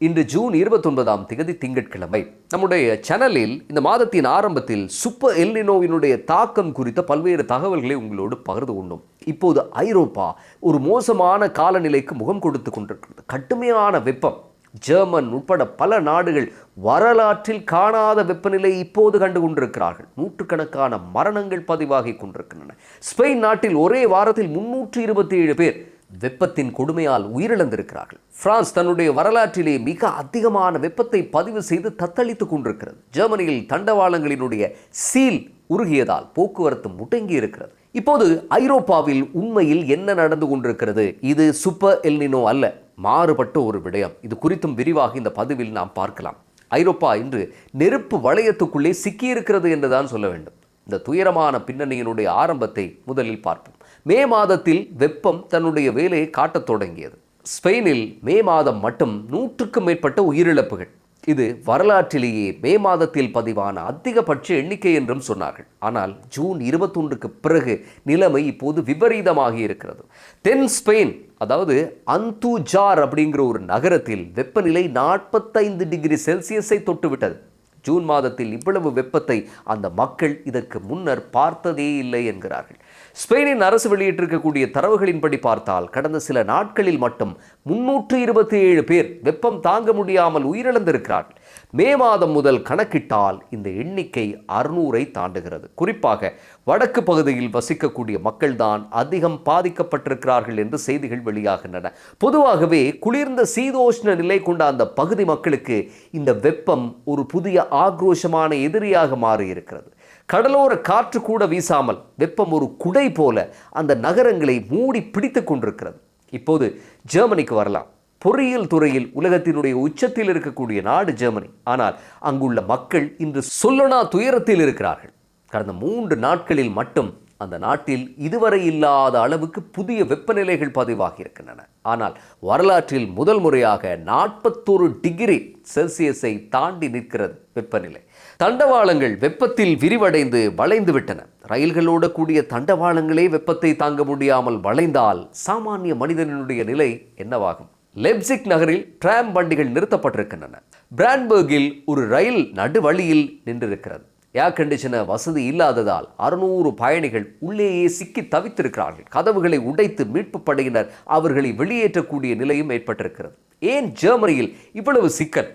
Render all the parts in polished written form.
இன்று ஜூன் 29ஆம் தேதி திங்கட்கிழமை. நம்முடைய சேனலில் இந்த மாதத்தின் ஆரம்பத்தில் சூப்பர் எல்னினோவினுடைய தாக்கம் குறித்த பல்வேறு தகவல்களை உங்களோடு பகிர்ந்து கொண்டோம். இப்போது ஐரோப்பா ஒரு மோசமான காலநிலைக்கு முகம் கொடுத்து கொண்டிருக்கிறது. கடுமையான வெப்பம். ஜெர்மன் உட்பட பல நாடுகள் வரலாற்றில் காணாத வெப்பநிலை இப்போது கண்டு கொண்டிருக்கிறார்கள். நூற்றுக்கணக்கான மரணங்கள் பதிவாகி கொண்டிருக்கின்றன. ஸ்பெயின் நாட்டில் ஒரே வாரத்தில் 327 பேர் வெப்பத்தின் கொடுமையால் உயிரிழந்திருக்கிறார்கள். பிரான்ஸ் தன்னுடைய வரலாற்றிலே மிக அதிகமான வெப்பத்தை பதிவு செய்து தத்தளித்துக் கொண்டிருக்கிறது. ஜெர்மனியில் தண்டவாளங்களினுடைய சீல் உருகியதால் போக்குவரத்து முடங்கி இருக்கிறது. இப்போது ஐரோப்பாவில் உண்மையில் என்ன நடந்து கொண்டிருக்கிறது? இது சூப்பர் எல்னினோ அல்ல, மாறுபட்ட ஒரு விடயம். இது குறித்தும் விரிவாக இந்த பதிவில் நாம் பார்க்கலாம். ஐரோப்பா இன்று நெருப்பு வளையத்துக்குள்ளே சிக்கியிருக்கிறது என்றுதான் சொல்ல வேண்டும். இந்த துயரமான பின்னணியினுடைய ஆரம்பத்தை முதலில் பார்ப்போம். மே மாதத்தில் வெப்பம் தன்னுடைய வேலையை காட்டத் தொடங்கியது. ஸ்பெயினில் மே மாதம் மட்டும் 100க்கும் மேற்பட்ட உயிரிழப்புகள். இது வரலாற்றிலேயே மே மாதத்தில் பதிவான அதிகபட்ச எண்ணிக்கை என்றும் சொன்னார்கள். ஆனால் ஜூன் 21க்கு பிறகு நிலைமை இப்போது விபரீதமாகி இருக்கிறது. தென் ஸ்பெயின், அதாவது அந்துஜார் அப்படிங்கிற ஒரு நகரத்தில் வெப்பநிலை 45 டிகிரி செல்சியஸை தொட்டுவிட்டது. ஜூன் மாதத்தில் இவ்வளவு வெப்பத்தை அந்த மக்கள் இதற்கு முன்னர் பார்த்ததே இல்லை என்கிறார்கள். ஸ்பெயினின் அரசு வெளியிட்டிருக்கக்கூடிய தரவுகளின்படி பார்த்தால் கடந்த சில நாட்களில் மட்டும் 327 பேர் வெப்பம் தாங்க முடியாமல் உயிரிழந்திருக்கிறார்கள். மே மாதம் முதல் கணக்கிட்டால் இந்த எண்ணிக்கை 600ஐ தாண்டுகிறது. குறிப்பாக வடக்கு பகுதியில் வசிக்கக்கூடிய மக்கள்தான் அதிகம் பாதிக்கப்பட்டிருக்கிறார்கள் என்று செய்திகள் வெளியாகின்றன. பொதுவாகவே குளிர்ந்த சீதோஷ்ண நிலை கொண்ட அந்த பகுதி மக்களுக்கு இந்த வெப்பம் ஒரு புதிய ஆக்ரோஷமான எதிரியாக மாறியிருக்கிறது. கடலோர காற்று கூட வீசாமல் வெப்பம் ஒரு குடை போல அந்த நகரங்களை மூடி பிடித்து கொண்டிருக்கிறது. இப்போது ஜெர்மனிக்கு வரலாம். பொறியியல் துறையில் உலகத்தினுடைய உச்சத்தில் இருக்கக்கூடிய நாடு ஜெர்மனி. ஆனால் அங்குள்ள மக்கள் இன்று சொல்லனா துயரத்தில் இருக்கிறார்கள். கடந்த 3 நாட்களில் மட்டும் அந்த நாட்டில் இதுவரை இல்லாத அளவுக்கு புதிய வெப்பநிலைகள் பதிவாகி இருக்கின்றன. ஆனால் வரலாற்றில் முதல் முறையாக 41 டிகிரி செல்சியஸை தாண்டி நிற்கிறது வெப்பநிலை. தண்டவாளங்கள் வெப்பத்தில் விரிவடைந்து வளைந்து விட்டன. ரயில்களோட கூடிய தண்டவாளங்களே வெப்பத்தை தாங்க முடியாமல் வளைந்தால் சாமானிய மனிதனுடைய நிலை என்னவாகும்? லெப்சிக் நகரில் டிராம் வண்டிகள் நிறுத்தப்பட்டிருக்கின்றன. பிராண்ட்பர்கில் ஒரு ரயில் நடுவழியில் நின்றிருக்கிறது. ஏர் கண்டிஷனர் வசதி இல்லாததால் 600 பயணிகள் உள்ளேயே சிக்கி தவித்திருக்கிறார்கள். கதவுகளை உடைத்து மீட்பு படையினர் அவர்களை வெளியேற்றக்கூடிய நிலையும் ஏற்பட்டிருக்கிறது. ஏன் ஜெர்மனியில் இவ்வளவு சிக்கல்?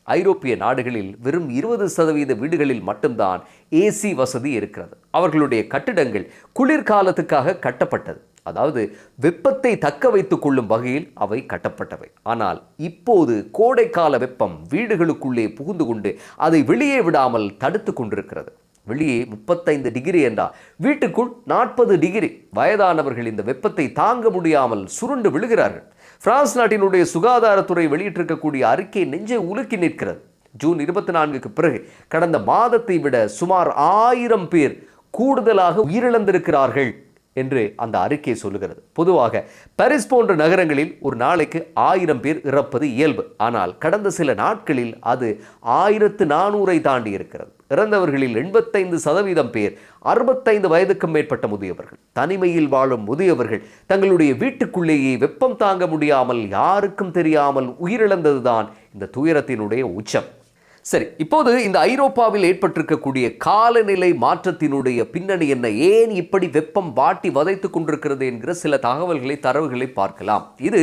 ஐரோப்பிய நாடுகளில் வெறும் 20% வீடுகளில் மட்டும்தான் ஏசி வசதி இருக்கிறது. அவர்களுடைய கட்டிடங்கள் குளிர்காலத்துக்காக கட்டப்பட்டது. அதாவது வெப்பத்தை தக்க வைத்துக் கொள்ளும் வகையில் அவை கட்டப்பட்டவை. ஆனால் இப்போது கோடைக்கால வெப்பம் வீடுகளுக்குள்ளே புகுந்து கொண்டு அதை வெளியே விடாமல் தடுத்து கொண்டிருக்கிறது. வெளியே 35 டிகிரி என்றால் வீட்டுக்குள் 40 டிகிரி. வயதானவர்கள் இந்த வெப்பத்தை தாங்க முடியாமல் சுருண்டு விழுகிறார்கள். பிரான்ஸ் நாட்டினுடைய சுகாதாரத்துறை வெளியிட்டிருக்கக்கூடிய அறிக்கை நெஞ்சை உலுக்கி நிற்கிறது. ஜூன் 24க்கு பிறகு கடந்த மாதத்தை விட சுமார் 1000 பேர் கூடுதலாக உயிரிழந்திருக்கிறார்கள் என்று அந்த அறிக்கை சொல்லுகிறது. பொதுவாக பாரிஸ் போன்ற நகரங்களில் ஒரு நாளைக்கு 1000 பேர் இறப்பது இயல்பு. ஆனால் கடந்த சில நாட்களில் அது 1400ஐ தாண்டி இருக்கிறது. இறந்தவர்களில் 85% பேர் 65 வயதுக்கும் மேற்பட்ட முதியவர்கள். தனிமையில் வாழும் முதியவர்கள் தங்களுடைய வீட்டுக்குள்ளேயே வெப்பம் தாங்க முடியாமல் யாருக்கும் தெரியாமல் உயிரிழந்ததுதான் இந்த துயரத்தினுடைய உச்சம். சரி, இப்போது இந்த ஐரோப்பாவில் ஏற்பட்டிருக்கக்கூடிய காலநிலை மாற்றத்தினுடைய பின்னணி என்ன? ஏன் இப்படி வெப்பம் வாட்டி வதைத்துக் கொண்டிருக்கிறது என்கிற சில தரவுகளை பார்க்கலாம். இது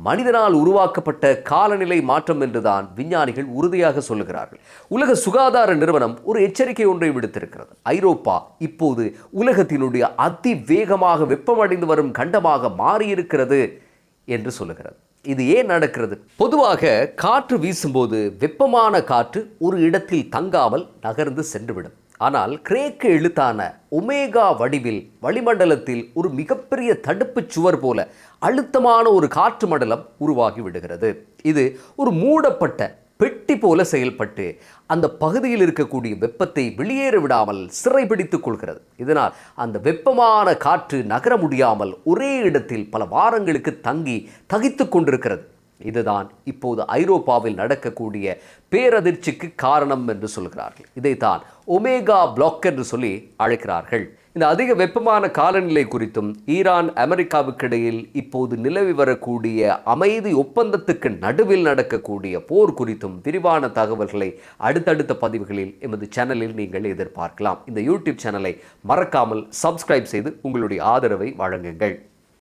மனிதனால் உருவாக்கப்பட்ட காலநிலை மாற்றம் என்றுதான் விஞ்ஞானிகள் உறுதியாக சொல்லுகிறார்கள். உலக சுகாதார நிறுவனம் ஒரு எச்சரிக்கை ஒன்றை விடுத்திருக்கிறது. ஐரோப்பா இப்போது உலகத்தினுடைய அதிவேகமாக வெப்பமடைந்து வரும் கண்டமாக மாறியிருக்கிறது என்று சொல்லுகிறது. இது ஏன் நடக்கிறது? பொதுவாக காற்று வீசும்போது வெப்பமான காற்று ஒரு இடத்தில் தங்காமல் நகர்ந்து சென்றுவிடும். ஆனால் கிரேக்க எழுத்தான ஒமேகா வடிவில் வளிமண்டலத்தில் ஒரு மிகப்பெரிய தடுப்பு சுவர் போல அழுத்தமான ஒரு காற்று மண்டலம் உருவாகி விடுகிறது. இது ஒரு மூடப்பட்ட பெட்டி போல செயல்பட்டு அந்த பகுதியில் இருக்கக்கூடிய வெப்பத்தை வெளியேற விடாமல் சிறைபிடித்துக் கொள்கிறது. இதனால் அந்த வெப்பமான காற்று நகர முடியாமல் ஒரே இடத்தில் பல வாரங்களுக்கு தங்கி தகித்துக் கொண்டிருக்கிறது. இதுதான் இப்போது ஐரோப்பாவில் நடக்கக்கூடிய பேரதிர்ச்சிக்கு காரணம் என்று சொல்கிறார்கள். இதைத்தான் ஒமேகா பிளாக் என்று சொல்லி அழைக்கிறார்கள். இந்த அதிக வெப்பமான காலநிலை குறித்தும் ஈரான் அமெரிக்காவுக்கு இடையில் இப்போது நிலவி வரக்கூடிய அமைதி ஒப்பந்தத்துக்கு நடுவில் நடக்கக்கூடிய போர் குறித்தும் விரிவான தகவல்களை அடுத்தடுத்த பதிவுகளில் எமது சேனலில் நீங்கள் எதிர்பார்க்கலாம். இந்த யூடியூப் சேனலை மறக்காமல் சப்ஸ்கிரைப் செய்து உங்களுடைய ஆதரவை வழங்குங்கள்.